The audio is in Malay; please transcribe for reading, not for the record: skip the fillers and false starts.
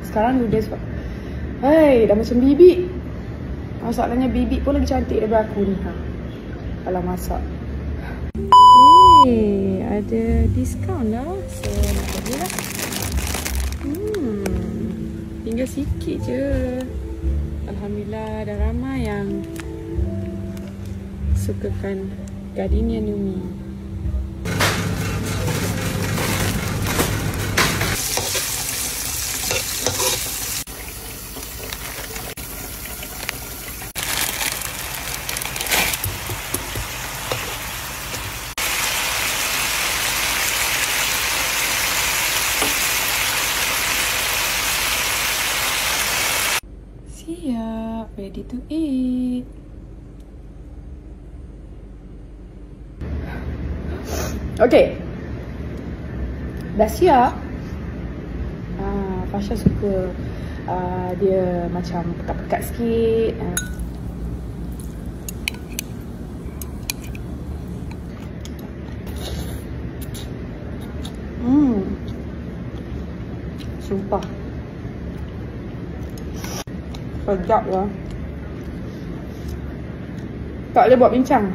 Sekarang noodles sebab dah macam bibik. Masalahnya bibik pun lagi cantik daripada aku ni. Kalau masak. Ada diskaun lah. So nak belilah. Tinggal sikit je. Alhamdulillah ada ramai yang sukakan Gardenia Numi. Siap, ready to eat. Okay, dah siap. Fasha suka dia macam pekat-pekat sikit. Sumpah sedap lah. Tak boleh buat bincang.